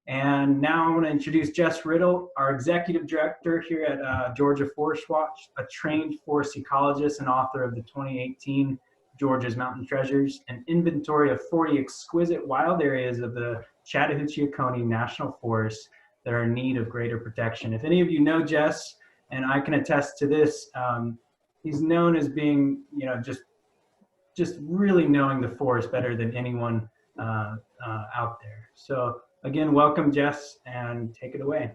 And now I want to introduce Jess Riddle, our executive director here at Georgia ForestWatch, a trained forest ecologist and author of the 2018 Georgia's Mountain Treasures, an inventory of 40 exquisite wild areas of the Chattahoochee-Oconee National Forest that are in need of greater protection. If any of you know Jess, and I can attest to this, he's known as being, just really knowing the forest better than anyone out there. So again, welcome, Jess, and take it away.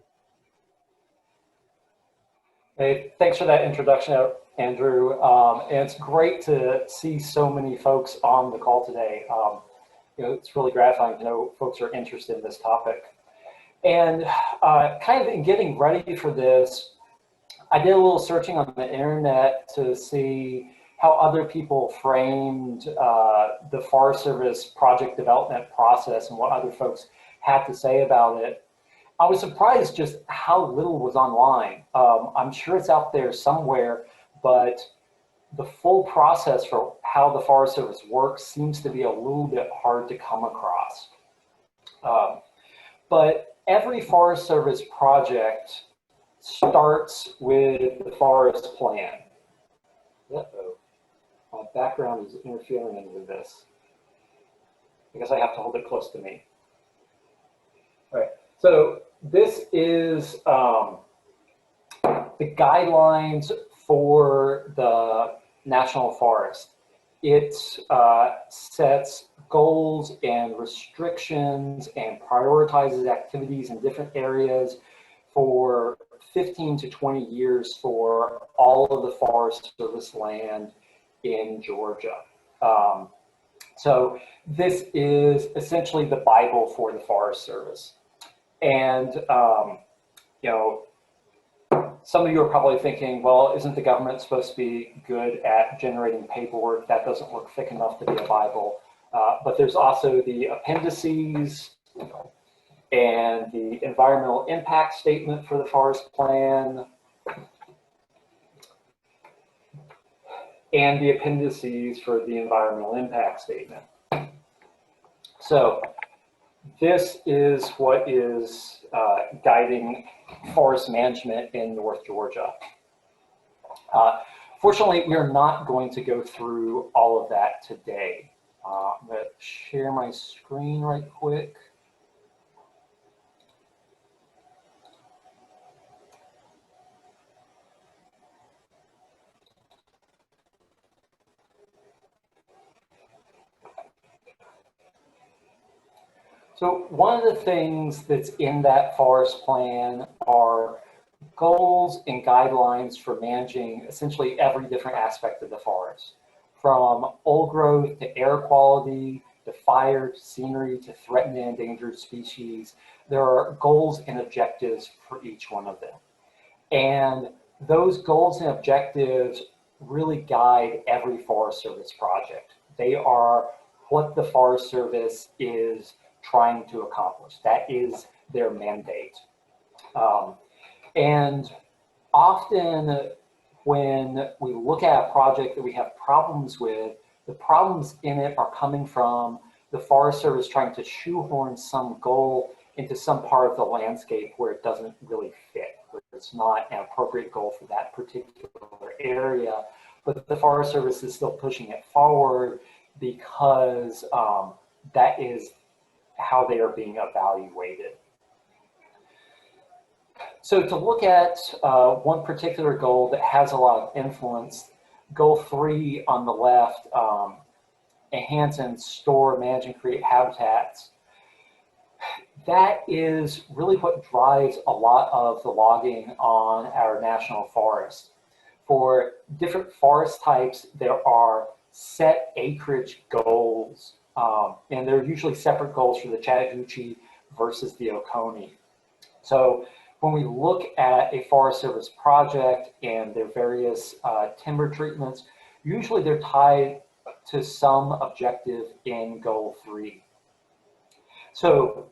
Hey, thanks for that introduction, Andrew. And it's great to see so many folks on the call today. It's really gratifying to know folks are interested in this topic. And kind of in getting ready for this, I did a little searching on the internet to see how other people framed the Forest Service project development process and what other folks had to say about it. I was surprised just how little was online. I'm sure it's out there somewhere, but the full process for how the Forest Service works seems to be a little bit hard to come across. But every Forest Service project starts with the forest plan. Uh-oh, my background is interfering with this. I guess I have to hold it close to me. All right, so this is the guidelines for the National Forest. It sets goals and restrictions and prioritizes activities in different areas for 15 to 20 years for all of the Forest Service land in Georgia. So this is essentially the Bible for the Forest Service. And, some of you are probably thinking, well, isn't the government supposed to be good at generating paperwork? That doesn't look thick enough to be a Bible. But there's also the appendices and the environmental impact statement for the forest plan and the appendices for the environmental impact statement. So this is what is guiding forest management in North Georgia. Fortunately, we're not going to go through all of that today. I'm going to share my screen right quick. So one of the things that's in that forest plan are goals and guidelines for managing essentially every different aspect of the forest, from old growth to air quality, to fire, to scenery, to threatened and endangered species. There are goals and objectives for each one of them. And those goals and objectives really guide every Forest Service project. They are what the Forest Service is trying to accomplish. That is their mandate. And often when we look at a project that we have problems with, the problems in it are coming from the Forest Service trying to shoehorn some goal into some part of the landscape where it doesn't really fit, where it's not an appropriate goal for that particular area, but the Forest Service is still pushing it forward because that is how they are being evaluated. So to look at one particular goal that has a lot of influence, goal 3 on the left, enhance and store, manage and create habitats. That is really what drives a lot of the logging on our national forest. For different forest types, there are set acreage goals, and they're usually separate goals for the Chattahoochee versus the Oconee. So when we look at a Forest Service project and their various timber treatments, usually they're tied to some objective in goal 3. So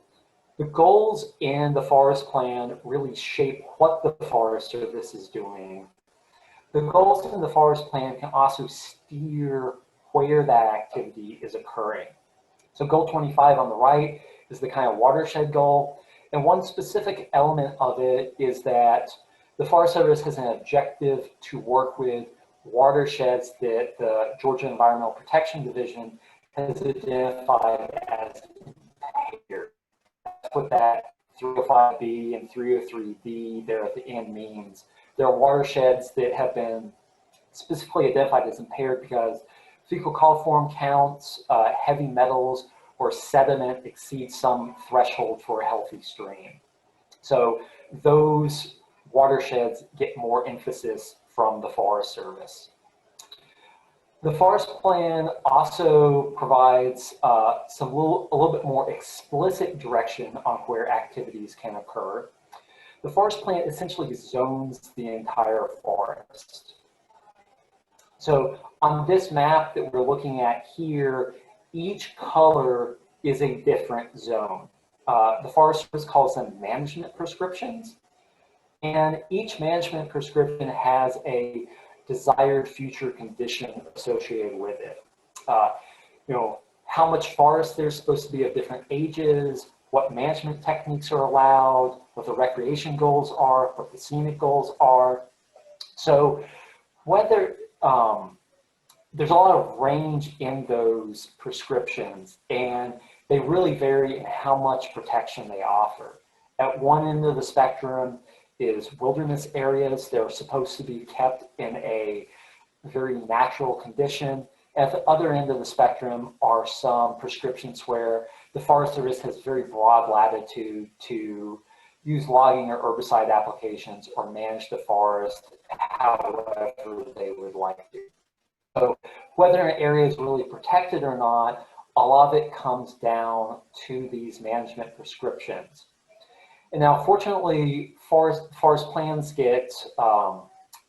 the goals in the forest plan really shape what the Forest Service is doing. The goals in the forest plan can also steer where that activity is occurring. So goal 25 on the right is the kind of watershed goal. And one specific element of it is that the Forest Service has an objective to work with watersheds that the Georgia Environmental Protection Division has identified as impaired. That's what that 305B and 303B there at the end means. There are watersheds that have been specifically identified as impaired because fecal coliform counts, heavy metals, or sediment exceed some threshold for a healthy stream. So those watersheds get more emphasis from the Forest Service. The forest plan also provides a little bit more explicit direction on where activities can occur. The forest plan essentially zones the entire forest. So on this map that we're looking at here, each color is a different zone. The Forest Service calls them management prescriptions, and each management prescription has a desired future condition associated with it. You know, how much forest there's supposed to be of different ages, what management techniques are allowed, what the recreation goals are, what the scenic goals are. So whether there's a lot of range in those prescriptions, and they really vary in how much protection they offer. At one end of the spectrum is wilderness areas. They're supposed to be kept in a very natural condition. At the other end of the spectrum are some prescriptions where the Forest Service has very broad latitude to use logging or herbicide applications or manage the forest however they would like to. So whether an area is really protected or not, a lot of it comes down to these management prescriptions. And now, fortunately, forest plans get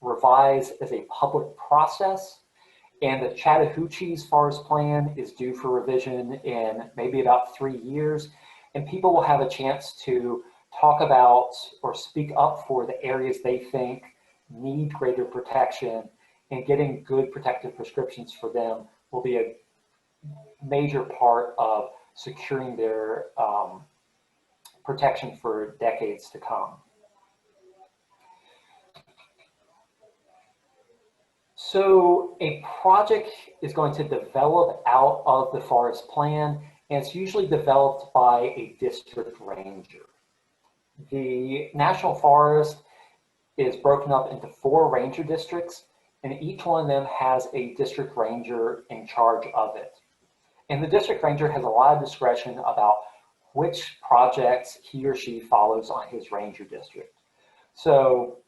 revised as a public process, and the Chattahoochee's forest plan is due for revision in maybe about 3 years, and people will have a chance to talk about or speak up for the areas they think need greater protection, and getting good protective prescriptions for them will be a major part of securing their protection for decades to come. So a project is going to develop out of the forest plan, and it's usually developed by a district ranger. The National Forest is broken up into 4 ranger districts, and each one of them has a district ranger in charge of it. And the district ranger has a lot of discretion about which projects he or she follows on his ranger district. So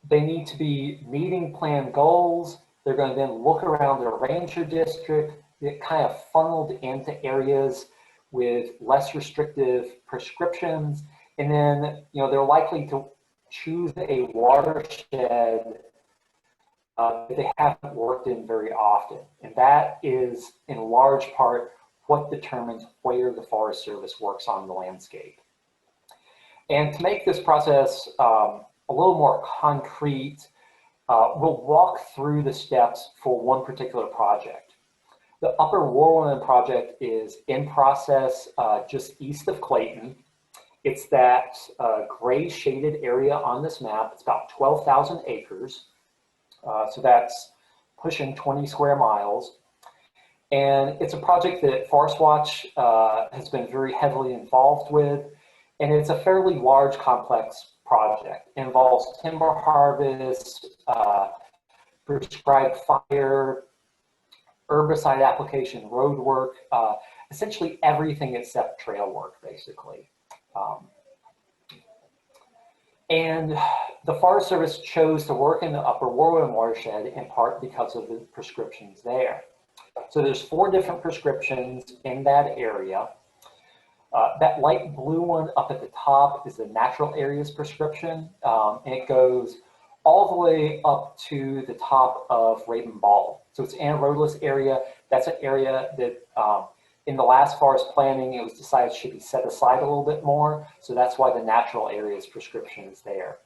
they need to be meeting plan goals. They're going to then look around their ranger district, get kind of funneled into areas with less restrictive prescriptions. And then, you know, they're likely to choose a watershed that they haven't worked in very often. And that is in large part what determines where the Forest Service works on the landscape. And to make this process a little more concrete, we'll walk through the steps for one particular project. The Upper Warwoman project is in process just east of Clayton. It's that gray shaded area on this map. It's about 12,000 acres. So that's pushing 20 square miles. And it's a project that ForestWatch has been very heavily involved with. And it's a fairly large, complex project. It involves timber harvest, prescribed fire, herbicide application, road work, essentially everything except trail work, basically. And the Forest Service chose to work in the Upper Warwoman watershed in part because of the prescriptions there. So there's 4 different prescriptions in that area. That light blue one up at the top is the natural areas prescription, and it goes all the way up to the top of Raven Bald. So it's in a roadless area. That's an area that in the last forest planning, it was decided should be set aside a little bit more. So that's why the natural areas prescription is there.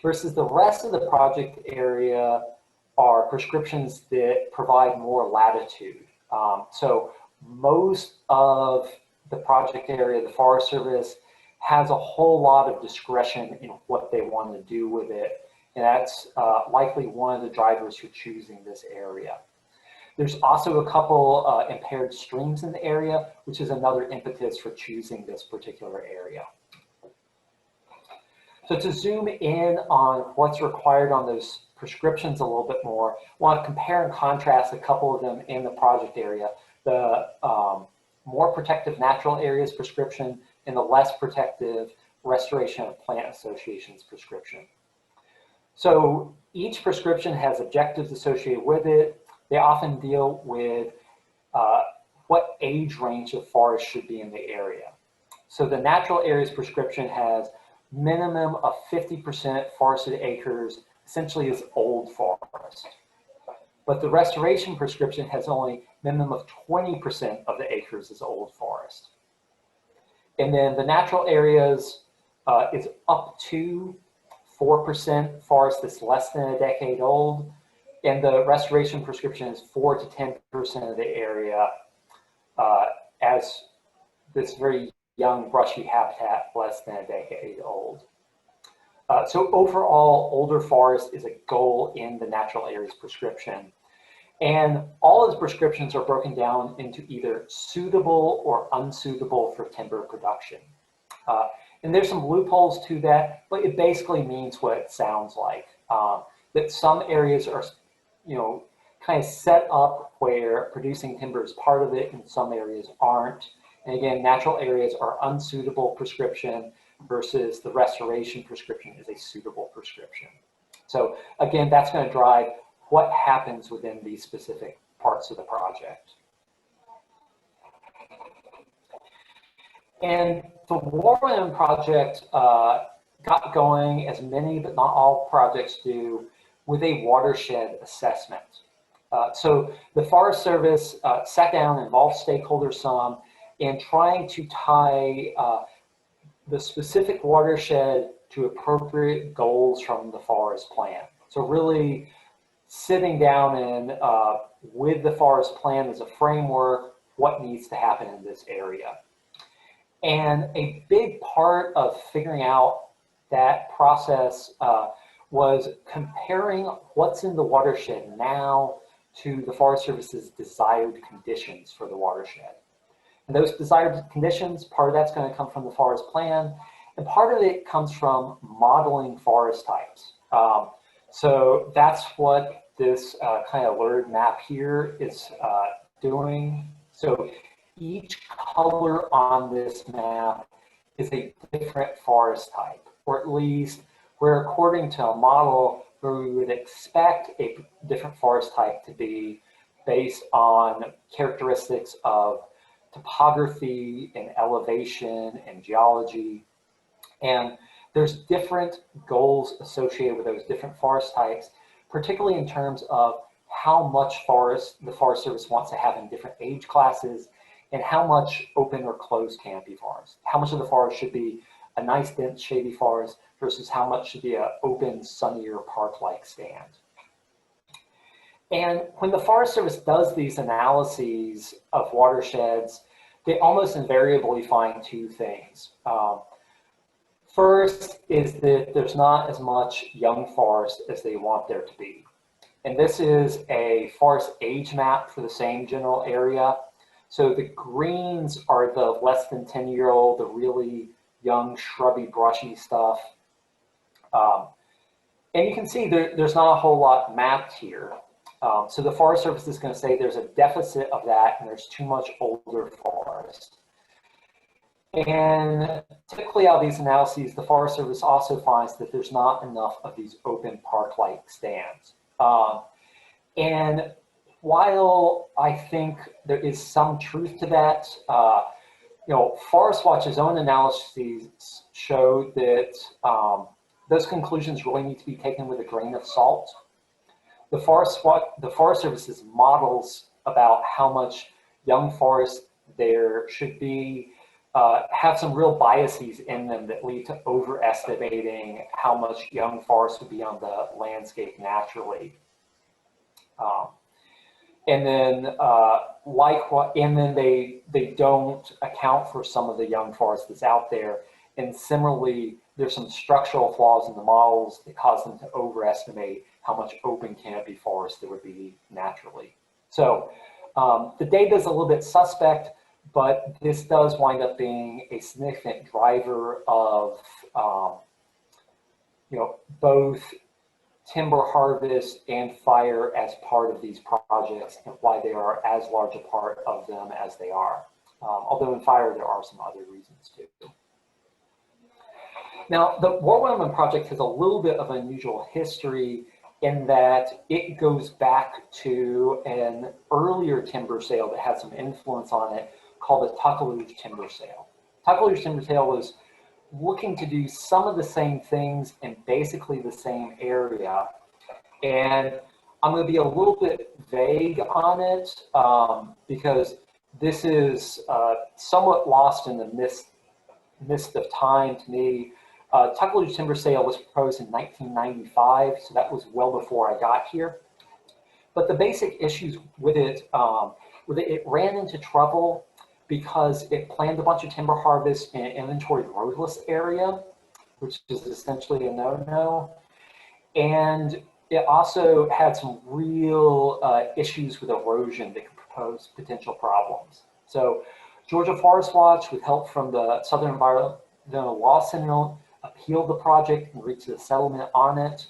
Versus the rest of the project area are prescriptions that provide more latitude. So most of the project area, the Forest Service has a whole lot of discretion in what they want to do with it. And that's likely one of the drivers for choosing this area. There's also a couple impaired streams in the area, which is another impetus for choosing this particular area. So to zoom in on what's required on those prescriptions a little bit more, I want to compare and contrast a couple of them in the project area. The more protective natural areas prescription and the less protective restoration of plant associations prescription. So each prescription has objectives associated with it. They often deal with what age range of forest should be in the area. So the natural areas prescription has minimum of 50% forested acres, essentially is old forest. But the restoration prescription has only minimum of 20% of the acres is old forest. And then the natural areas is up to 4% forest that's less than a decade old. And the restoration prescription is 4 to 10% of the area as this very young brushy habitat less than a decade old. So overall, older forest is a goal in the natural areas prescription. And all of the prescriptions are broken down into either suitable or unsuitable for timber production. And there's some loopholes to that, but it basically means what it sounds like. That some areas are, kind of set up where producing timber is part of it and some areas aren't. And again, natural areas are unsuitable prescription versus the restoration prescription is a suitable prescription. So again, that's going to drive what happens within these specific parts of the project. And the Warwoman project got going, as many but not all projects do, with a watershed assessment. So the Forest Service sat down and involved stakeholders some in trying to tie the specific watershed to appropriate goals from the forest plan. So really sitting down and with the forest plan as a framework, what needs to happen in this area. And a big part of figuring out that process was comparing what's in the watershed now to the Forest Service's desired conditions for the watershed. And those desired conditions, part of that's going to come from the forest plan, and part of it comes from modeling forest types. So that's what this kind of lurid map here is doing. So each color on this map is a different forest type, or at least where according to a model where we would expect a different forest type to be based on characteristics of topography and elevation and geology. And there's different goals associated with those different forest types, particularly in terms of how much forest the Forest Service wants to have in different age classes and how much open or closed canopy forest. How much of the forest should be a nice dense shady forest versus how much should be an open, sunnier park-like stand. And when the Forest Service does these analyses of watersheds, they almost invariably find two things. First is that there's not as much young forest as they want there to be. And this is a forest age map for the same general area. So the greens are the less than 10-year-old, the really young, shrubby, brushy stuff. And you can see there's not a whole lot mapped here. So the Forest Service is going to say there's a deficit of that and there's too much older forest. And typically out of these analyses, the Forest Service also finds that there's not enough of these open park-like stands. And while I think there is some truth to that, ForestWatch's own analyses show that those conclusions really need to be taken with a grain of salt. The Forest Service's models about how much young forest there should be have some real biases in them that lead to overestimating how much young forest would be on the landscape naturally. And then likewise, and then they don't account for some of the young forest that's out there. And similarly, there's some structural flaws in the models that cause them to overestimate how much open canopy forest there would be naturally. So the data is a little bit suspect, but this does wind up being a significant driver of both timber harvest and fire as part of these projects, and why they are as large a part of them as they are. Although in fire, there are some other reasons too. Now, the Warwoman project has a little bit of unusual history in that it goes back to an earlier timber sale that had some influence on it called the Tuckaluge timber sale. Tuckaluge timber sale was looking to do some of the same things in basically the same area. And I'm going to be a little bit vague on it because this is somewhat lost in the mist of time to me. Tuckaluge timber sale was proposed in 1995, so that was well before I got here. But the basic issues with it were that it ran into trouble because it planned a bunch of timber harvest in an inventory roadless area, which is essentially a no-no. And it also had some real issues with erosion that could pose potential problems. So Georgia ForestWatch, with help from the Southern Environmental Law Center, appealed the project and reached a settlement on it,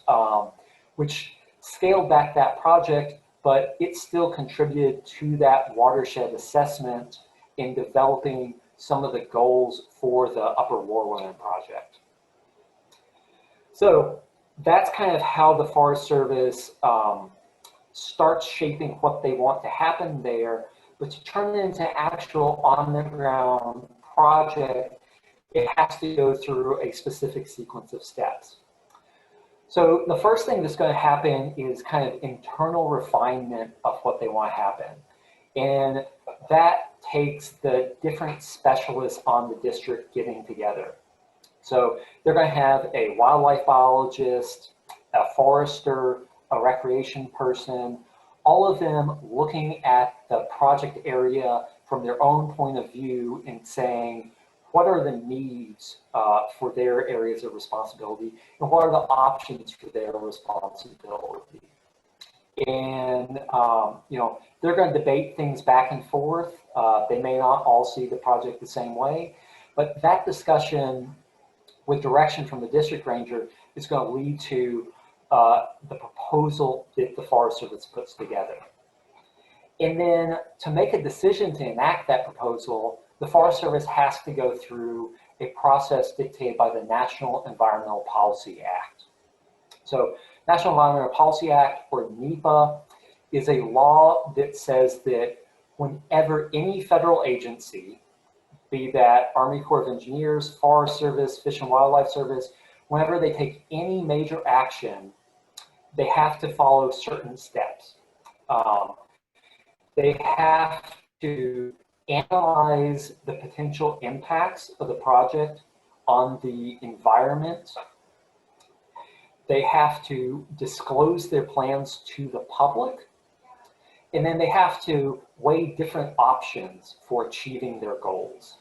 which scaled back that project, but it still contributed to that watershed assessment in developing some of the goals for the Upper Warwoman project. So that's kind of how the Forest Service starts shaping what they want to happen there, but to turn it into an actual on-the-ground project, it has to go through a specific sequence of steps. So the first thing that's going to happen is kind of internal refinement of what they want to happen. And that takes the different specialists on the district getting together. So they're going to have a wildlife biologist, a forester, a recreation person, all of them looking at the project area from their own point of view and saying, what are the needs for their areas of responsibility, and what are the options for their responsibility? And they're going to debate things back and forth. They may not all see the project the same way, but that discussion with direction from the district ranger is going to lead to the proposal that the Forest Service puts together. And then to make a decision to enact that proposal, the Forest Service has to go through a process dictated by the National Environmental Policy Act. So National Environmental Policy Act, or NEPA, is a law that says that whenever any federal agency, be that Army Corps of Engineers, Forest Service, Fish and Wildlife Service, whenever they take any major action, they have to follow certain steps. They have to analyze the potential impacts of the project on the environment. They have to disclose their plans to the public, and then they have to weigh different options for achieving their goals.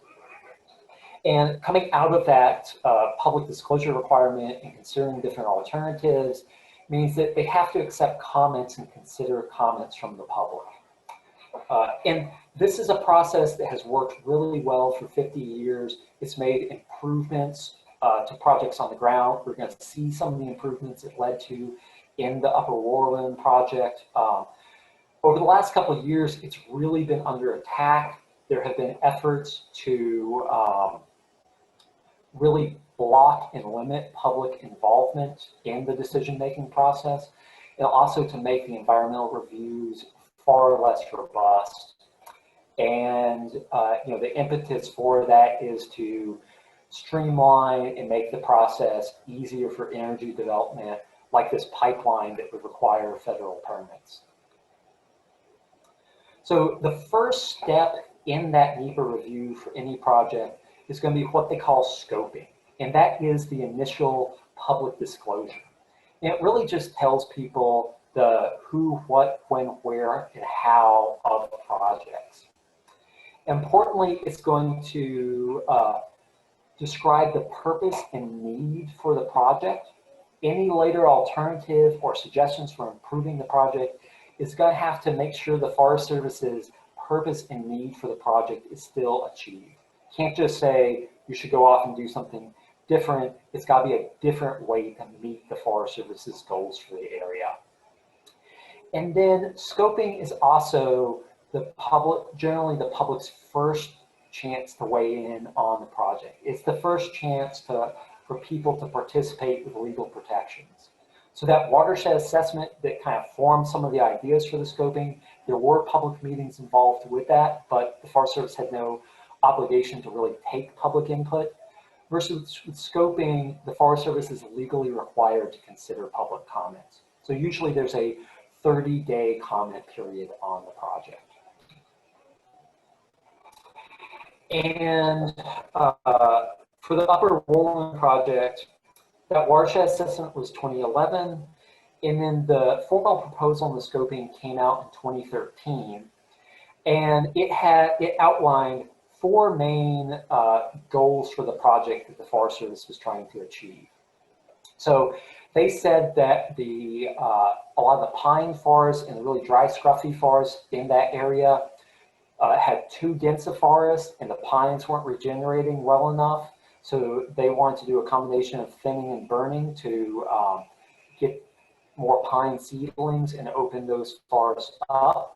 And coming out of that public disclosure requirement and considering different alternatives means that they have to accept comments and consider comments from the public. And this is a process that has worked really well for 50 years. It's made improvements to projects on the ground. We're going to see some of the improvements it led to in the Upper Warwoman project. Over the last couple of years, it's really been under attack. There have been efforts to really block and limit public involvement in the decision-making process, and also to make the environmental reviews far less robust. And the impetus for that is to streamline and make the process easier for energy development, like this pipeline that would require federal permits. So the first step in that NEPA review for any project is going to be what they call scoping, and that is the initial public disclosure. And it really just tells people the who, what, when, where, and how of the projects. Importantly, it's going to describe the purpose and need for the project. Any later alternative or suggestions for improving the project is going to have to make sure the Forest Service's purpose and need for the project is still achieved. Can't just say you should go off and do something different. It's got to be a different way to meet the Forest Service's goals for the area. And then scoping is also generally the public's first chance to weigh in on the project. It's the first chance for people to participate with legal protections. So that watershed assessment that kind of formed some of the ideas for the scoping, there were public meetings involved with that, but the Forest Service had no obligation to really take public input. Versus with scoping, the Forest Service is legally required to consider public comments. So usually there's a 30-day comment period on the project. And for the Upper Warwoman project, that watershed assessment was 2011, and then the formal proposal on the scoping came out in 2013, and it outlined 4 main goals for the project that the Forest Service was trying to achieve. So they said that a lot of the pine forest and the really dry, scruffy forest in that area had too dense a forest, and the pines weren't regenerating well enough. So they wanted to do a combination of thinning and burning to get more pine seedlings and open those forests up.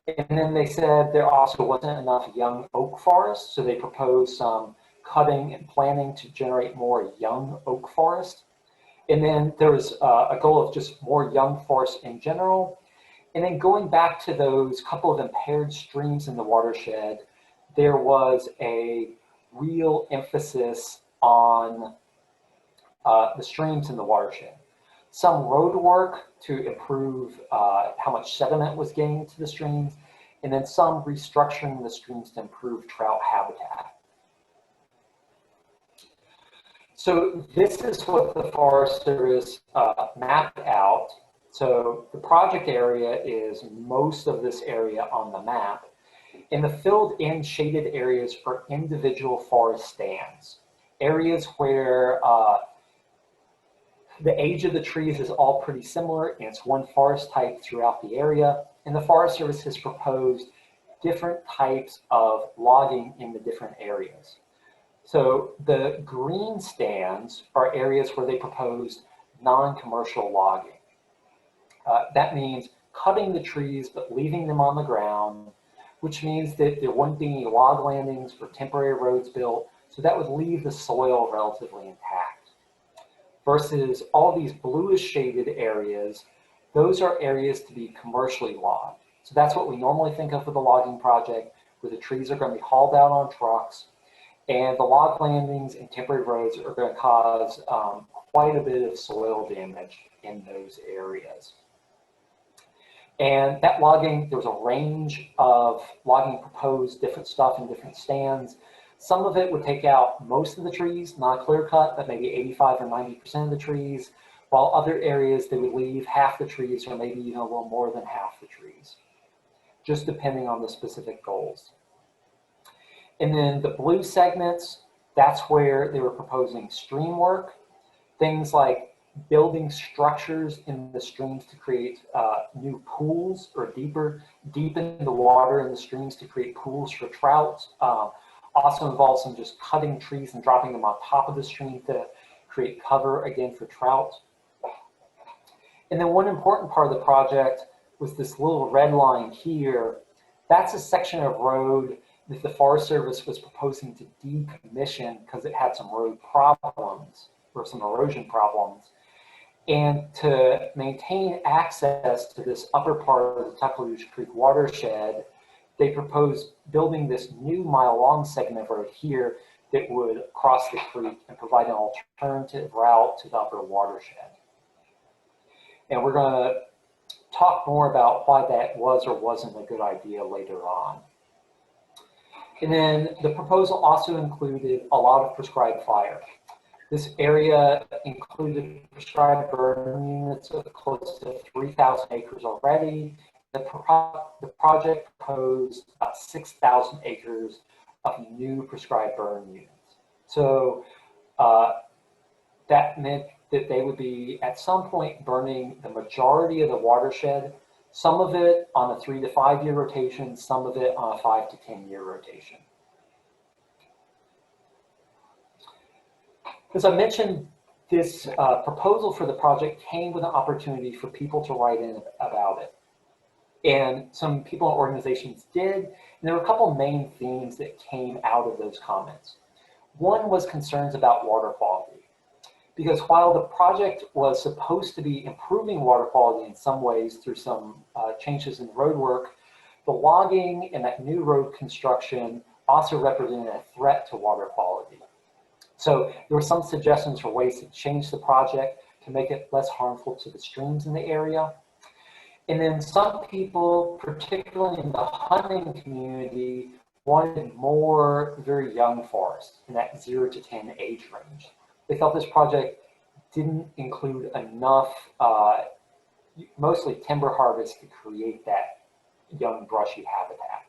And then they said there also wasn't enough young oak forest, so they proposed some cutting and planting to generate more young oak forest. And then there was a goal of just more young forest in general. And then going back to those couple of impaired streams in the watershed, there was a real emphasis on the streams in the watershed. Some road work to improve how much sediment was getting to the streams, and then some restructuring the streams to improve trout habitat. So this is what the Forest Service mapped out. So the project area is most of this area on the map. And the filled in shaded areas are individual forest stands. Areas where the age of the trees is all pretty similar, and it's one forest type throughout the area. And the Forest Service has proposed different types of logging in the different areas. So the green stands are areas where they proposed non-commercial logging. That means cutting the trees but leaving them on the ground, which means that there wouldn't be any log landings or temporary roads built, so that would leave the soil relatively intact. Versus all these bluish shaded areas, those are areas to be commercially logged. So that's what we normally think of with a logging project, where the trees are going to be hauled out on trucks, and the log landings and temporary roads are going to cause quite a bit of soil damage in those areas. And that logging, there was a range of logging proposed, different stuff in different stands. Some of it would take out most of the trees, not clear cut, but maybe 85 or 90% of the trees, while other areas they would leave half the trees or maybe a little more than half the trees, just depending on the specific goals. And then the blue segments, that's where they were proposing stream work, things like building structures in the streams to create new pools, or deepen the water in the streams to create pools for trout. Also involves some just cutting trees and dropping them on top of the stream to create cover again for trout. And then one important part of the project was this little red line here. That's a section of road that the Forest Service was proposing to decommission because it had some road problems or some erosion problems. And to maintain access to this upper part of the Tuckaluge Creek watershed, they proposed building this new mile-long segment of road here that would cross the creek and provide an alternative route to the upper watershed. And we're going to talk more about why that was or wasn't a good idea later on. And then the proposal also included a lot of prescribed fire. This area included prescribed burn units of close to 3,000 acres already. The project proposed about 6,000 acres of new prescribed burn units. So that meant that they would be at some point burning the majority of the watershed, some of it on a 3 to 5 year rotation, some of it on a 5 to 10 year rotation. As I mentioned, this proposal for the project came with an opportunity for people to write in about it. And some people and organizations did, and there were a couple main themes that came out of those comments. One was concerns about water quality, because while the project was supposed to be improving water quality in some ways through some changes in road work, the logging and that new road construction also represented a threat to water quality. So there were some suggestions for ways to change the project to make it less harmful to the streams in the area. And then some people, particularly in the hunting community, wanted more very young forests in that 0 to 10 age range. They felt this project didn't include enough, mostly timber harvest to create that young brushy habitat.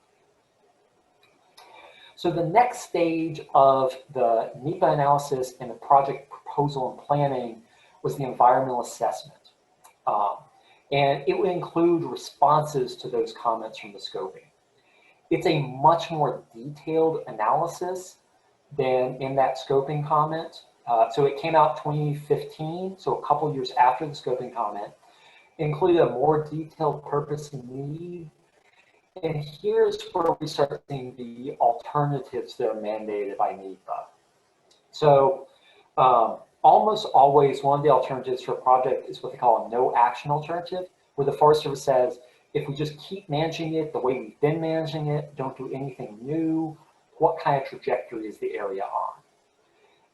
So the next stage of the NEPA analysis and the project proposal and planning was the environmental assessment. And it would include responses to those comments from the scoping. It's a much more detailed analysis than in that scoping comment. So it came out 2015, so a couple years after the scoping comment. It included a more detailed purpose and need. And here's where we start seeing the alternatives that are mandated by NEPA. So almost always one of the alternatives for a project is what they call a no action alternative, where the Forest Service says, if we just keep managing it the way we've been managing it, don't do anything new, what kind of trajectory is the area on?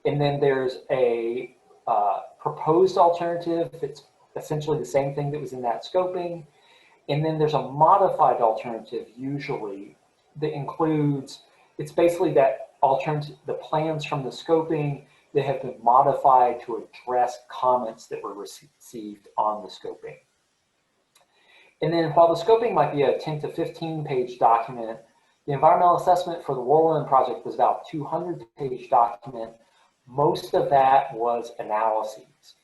And then there's a proposed alternative that's essentially the same thing that was in that scoping. And then there's a modified alternative usually that includes, it's basically that alternative, the plans from the scoping that have been modified to address comments that were received on the scoping. And then while the scoping might be a 10 to 15 page document, the environmental assessment for the Warwoman project was about a 200-page document. Most of that was analyses,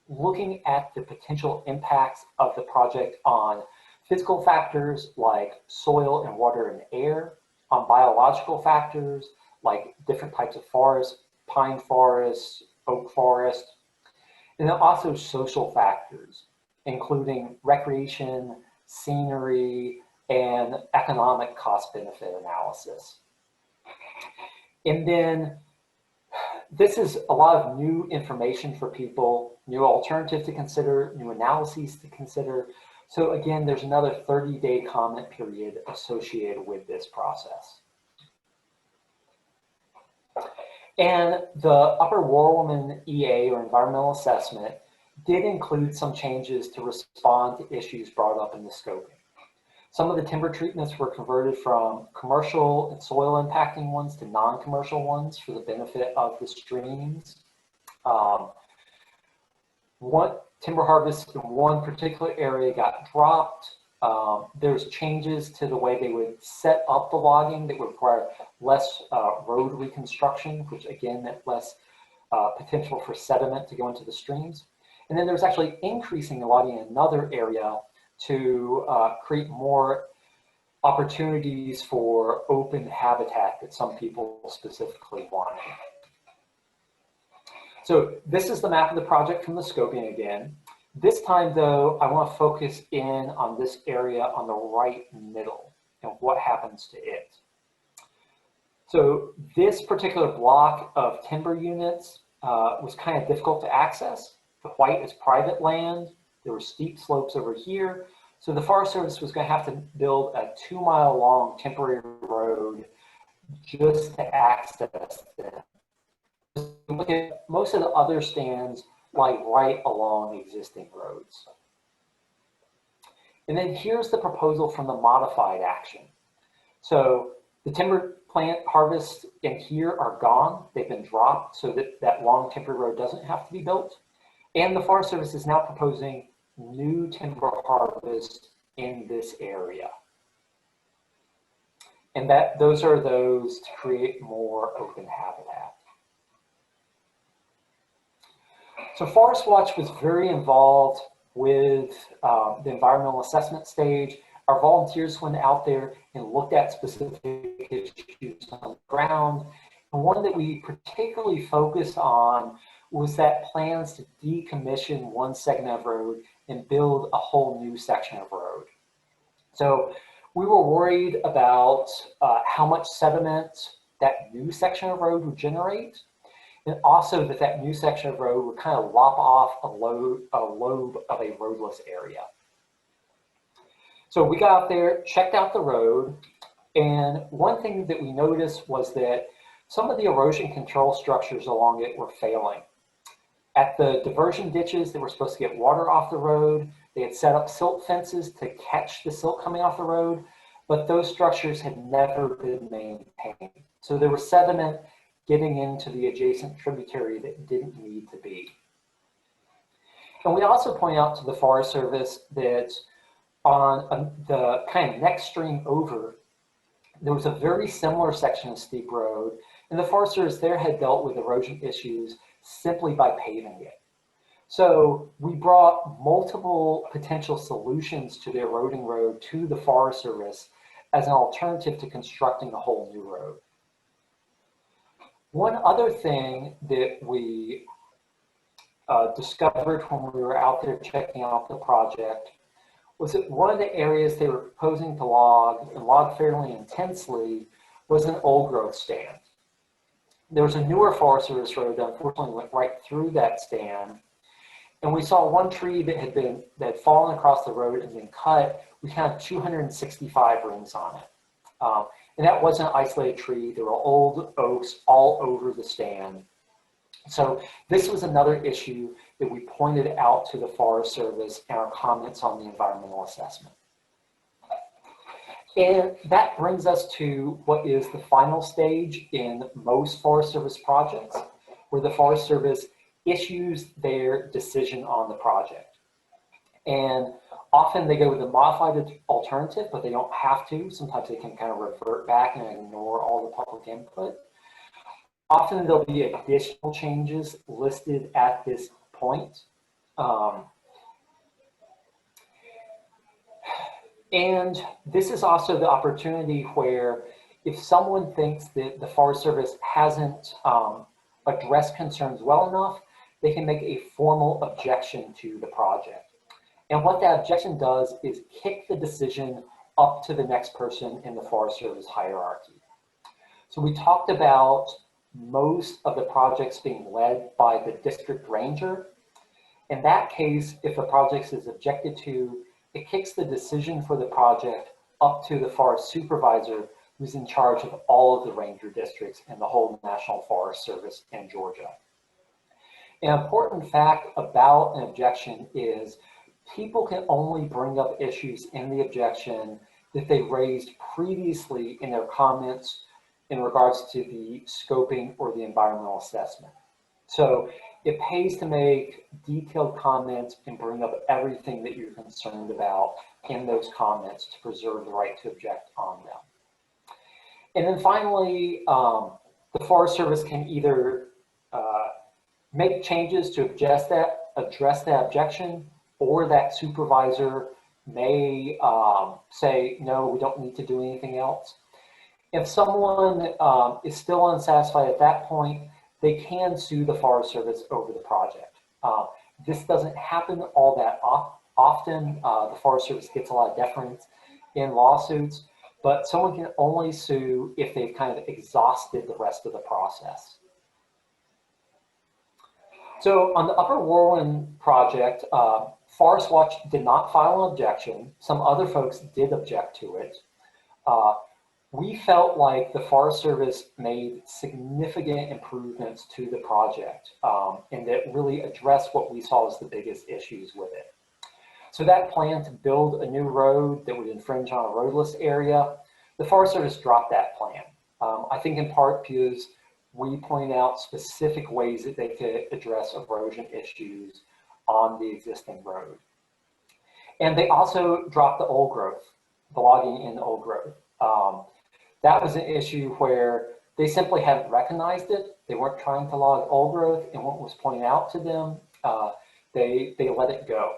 looking at the potential impacts of the project on physical factors like soil and water and air, on biological factors like different types of forests, pine forests, oak forest, and then also social factors, including recreation, scenery, and economic cost-benefit analysis. And then this is a lot of new information for people, new alternatives to consider, new analyses to consider. So again, there's another 30-day comment period associated with this process. And the Upper Warwoman EA, or environmental assessment, did include some changes to respond to issues brought up in the scoping. Some of the timber treatments were converted from commercial and soil impacting ones to non-commercial ones for the benefit of the streams. One timber harvest in one particular area got dropped. There's changes to the way they would set up the logging that would require less road reconstruction, which again meant less potential for sediment to go into the streams. And then there's actually increasing the logging in another area to create more opportunities for open habitat that some people specifically wanted. So this is the map of the project from the scoping again. This time though, I want to focus in on this area on the right middle and what happens to it. So this particular block of timber units was kind of difficult to access. The white is private land. There were steep slopes over here. So the Forest Service was going to have to build a 2-mile-long temporary road just to access them. Look at most of the other stands lie right along existing roads. And then here's the proposal from the modified action. So The timber plant harvest in here are gone. They've been dropped so that that long temporary road doesn't have to be built. And the Forest Service is now proposing new timber harvest in this area. And those are those to create more open habitat. So ForestWatch was very involved with the environmental assessment stage. Our volunteers went out there and looked at specific issues on the ground. And one that we particularly focused on was that plans to decommission one segment of road and build a whole new section of road. So we were worried about how much sediment that new section of road would generate, and also that that new section of road would kind of lop off a lobe of a roadless area. So we got out there, checked out the road, and one thing that we noticed was that some of the erosion control structures along it were failing. At the diversion ditches that were supposed to get water off the road, they had set up silt fences to catch the silt coming off the road, but those structures had never been maintained. So there was sediment getting into the adjacent tributary that didn't need to be. And we also point out to the Forest Service that on the kind of next stream over, there was a very similar section of steep road, and the Forest Service there had dealt with erosion issues simply by paving it. So we brought multiple potential solutions to the eroding road to the Forest Service as an alternative to constructing a whole new road. One other thing that we discovered when we were out there checking out the project was that one of the areas they were proposing to log, and log fairly intensely, was an old growth stand. There was a newer Forest Service road that unfortunately went right through that stand. And we saw one tree that had fallen across the road and been cut. We counted 265 rings on it. And that wasn't an isolated tree. There were old oaks all over the stand. So this was another issue that we pointed out to the Forest Service in our comments on the environmental assessment. And that brings us to what is the final stage in most Forest Service projects, where the Forest Service issues their decision on the project. And often they go with a modified alternative, but they don't have to. Sometimes they can kind of revert back and ignore all the public input. Often there'll be additional changes listed at this point. And this is also the opportunity where if someone thinks that the Forest Service hasn't addressed concerns well enough, they can make a formal objection to the project. And what that objection does is kick the decision up to the next person in the Forest Service hierarchy. So we talked about most of the projects being led by the district ranger. In that case, if a project is objected to, it kicks the decision for the project up to the forest supervisor, who's in charge of all of the ranger districts and the whole National Forest Service in Georgia. An important fact about an objection is people can only bring up issues in the objection that they raised previously in their comments in regards to the scoping or the environmental assessment. So it pays to make detailed comments and bring up everything that you're concerned about in those comments to preserve the right to object on them. And then finally, the Forest Service can either make changes to address that objection, or that supervisor may say, no, we don't need to do anything else. If someone is still unsatisfied at that point, they can sue the Forest Service over the project. This doesn't happen all that often. The Forest Service gets a lot of deference in lawsuits, but someone can only sue if they've kind of exhausted the rest of the process. So on the Upper Warwoman project, ForestWatch did not file an objection. Some other folks did object to it. We felt like the Forest Service made significant improvements to the project and that really addressed what we saw as the biggest issues with it. So that plan to build a new road that would infringe on a roadless area, the Forest Service dropped that plan. I think in part because we point out specific ways that they could address erosion issues on the existing road. And they also dropped the old growth, the logging in the old growth. That was an issue where they simply hadn't recognized it. They weren't trying to log old growth, and what was pointed out to them, they let it go.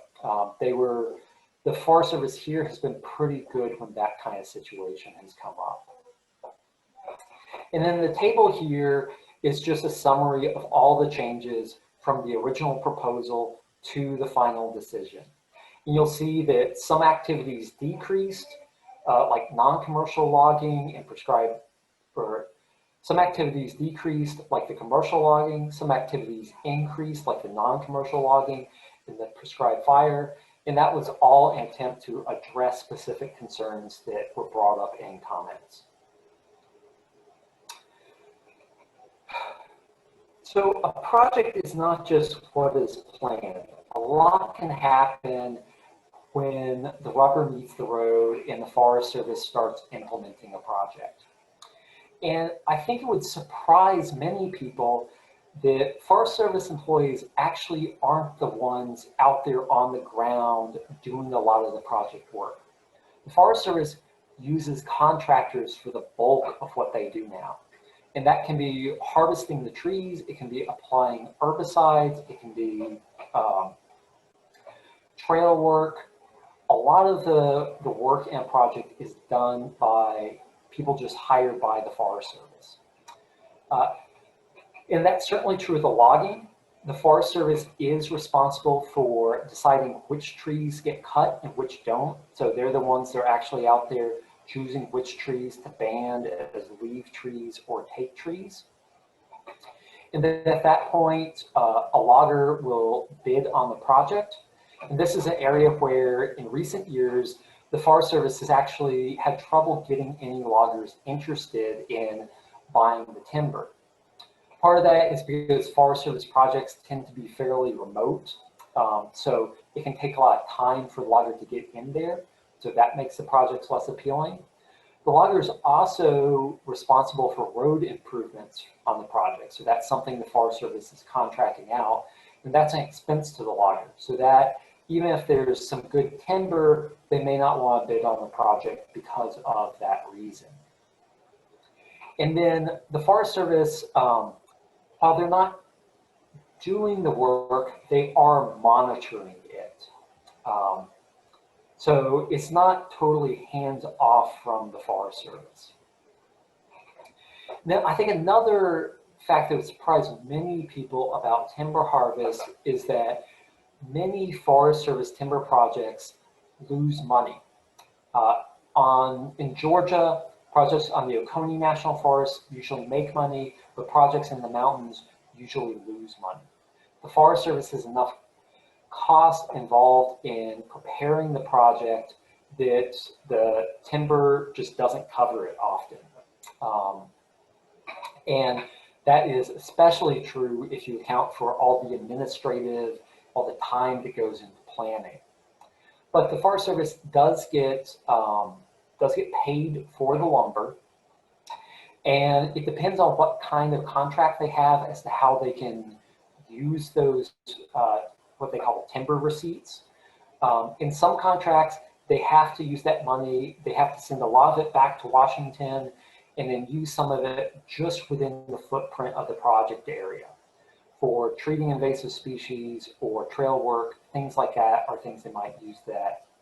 The Forest Service here has been pretty good when that kind of situation has come up. And then the table here is just a summary of all the changes from the original proposal to the final decision. And you'll see that some activities decreased, like non-commercial logging and prescribed, or some activities decreased like the commercial logging, some activities increased like the non-commercial logging and the prescribed fire. And that was all an attempt to address specific concerns that were brought up in comments. So a project is not just what is planned. A lot can happen when the rubber meets the road and the Forest Service starts implementing a project. And I think it would surprise many people that Forest Service employees actually aren't the ones out there on the ground doing a lot of the project work. The Forest Service uses contractors for the bulk of what they do now. And that can be harvesting the trees, it can be applying herbicides, it can be trail work. A lot of the work and project is done by people just hired by the Forest Service. And that's certainly true of the logging. The Forest Service is responsible for deciding which trees get cut and which don't. So they're the ones that are actually out there choosing which trees to ban as leave trees or take trees. And then at that point, a logger will bid on the project. And this is an area where in recent years, the Forest Service has actually had trouble getting any loggers interested in buying the timber. Part of that is because Forest Service projects tend to be fairly remote. So it can take a lot of time for the logger to get in there. So that makes the projects less appealing. The logger is also responsible for road improvements on the project. So that's something the Forest Service is contracting out, and that's an expense to the logger. So that even if there's some good timber, they may not want to bid on the project because of that reason. And then the Forest Service, while they're not doing the work, they are monitoring it. So it's not totally hands off from the Forest Service. Now, I think another fact that would surprise many people about timber harvest is that many Forest Service timber projects lose money. In Georgia, projects on the Oconee National Forest usually make money, but projects in the mountains usually lose money. The Forest Service has enough cost involved in preparing the project that the timber just doesn't cover it often. And that is especially true if you account for all the administrative, all the time that goes into planning. But the Forest Service does get paid for the lumber, and it depends on what kind of contract they have as to how they can use those what they call timber receipts. In some contracts, they have to use that money, they have to send a lot of it back to Washington and then use some of it just within the footprint of the project area for treating invasive species or trail work. Things like that are things they might use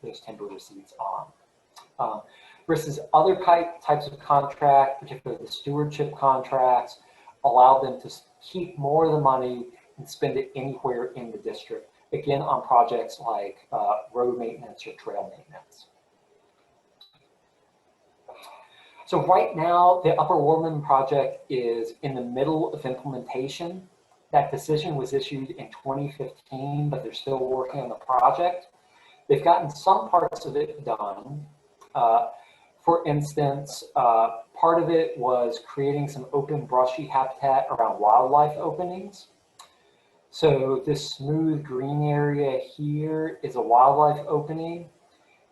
those timber receipts on. Versus other types of contract, particularly the stewardship contracts, allow them to keep more of the money and spend it anywhere in the district, again on projects like road maintenance or trail maintenance. So right now, the Upper Warwoman project is in the middle of implementation. That decision was issued in 2015, but they're still working on the project. They've gotten some parts of it done. For instance, part of it was creating some open brushy habitat around wildlife openings. So this smooth green area here is a wildlife opening.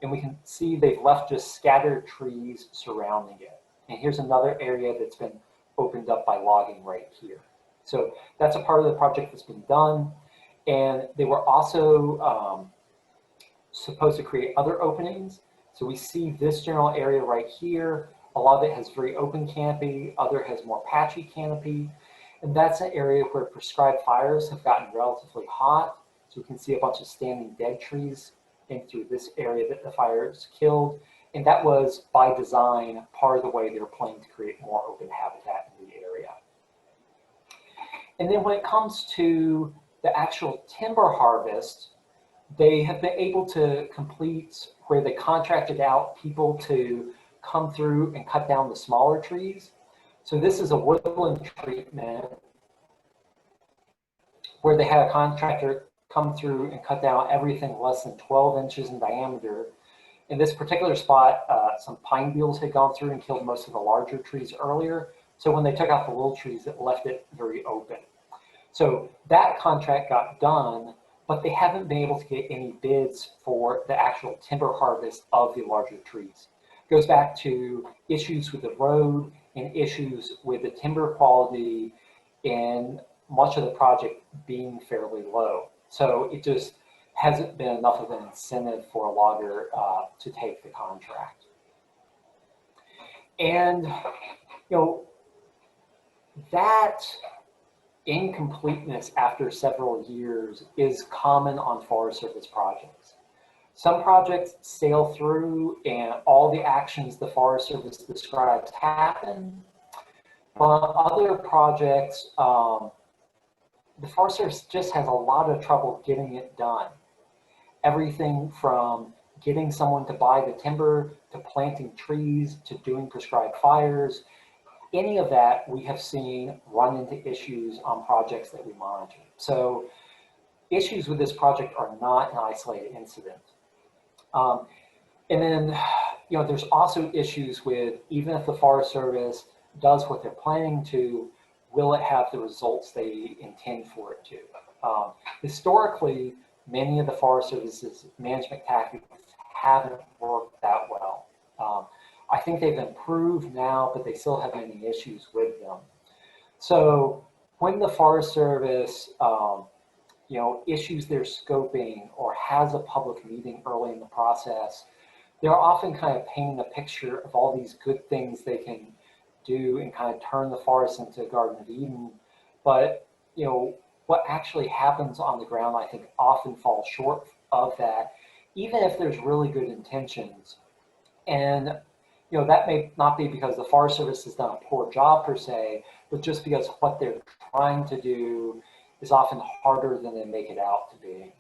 And we can see they've left just scattered trees surrounding it. And here's another area that's been opened up by logging right here. So that's a part of the project that's been done. And they were also supposed to create other openings. So we see this general area right here. A lot of it has very open canopy, other has more patchy canopy. And that's an area where prescribed fires have gotten relatively hot. So we can see a bunch of standing dead trees in through this area that the fires killed. And that was by design, part of the way they were planning to create more open habitat in the area. And then when it comes to the actual timber harvest, they have been able to complete where they contracted out people to come through and cut down the smaller trees. So this is a woodland treatment where they had a contractor come through and cut down everything less than 12 inches in diameter. In this particular spot, some pine beetles had gone through and killed most of the larger trees earlier. So when they took out the little trees, it left it very open. So that contract got done, but they haven't been able to get any bids for the actual timber harvest of the larger trees. It goes back to issues with the road and issues with the timber quality and much of the project being fairly low. So it just hasn't been enough of an incentive for a logger to take the contract. And, you know, that incompleteness after several years is common on Forest Service projects. Some projects sail through and all the actions the Forest Service describes happen. But on other projects, the Forest Service just has a lot of trouble getting it done. Everything from getting someone to buy the timber, to planting trees, to doing prescribed fires, any of that we have seen run into issues on projects that we monitor. So issues with this project are not an isolated incident. And then, you know, there's also issues with, even if the Forest Service does what they're planning to, will it have the results they intend for it to? Historically, many of the Forest Service's management tactics haven't worked that well. I think they've improved now, but they still have many issues with them. So when the Forest Service, you know, issues their scoping or has a public meeting early in the process, they're often kind of painting a picture of all these good things they can do and kind of turn the forest into a Garden of Eden. But, you know, what actually happens on the ground, I think, often falls short of that, even if there's really good intentions. And, you know, that may not be because the Forest Service has done a poor job per se, but just because what they're trying to do is often harder than they make it out to be.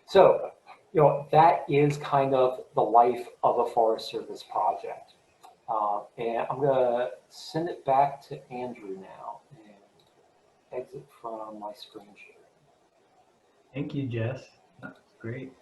So, you know, that is kind of the life of a Forest Service project. And I'm gonna send it back to Andrew now and exit from my screen share. Thank you, Jess. That's great.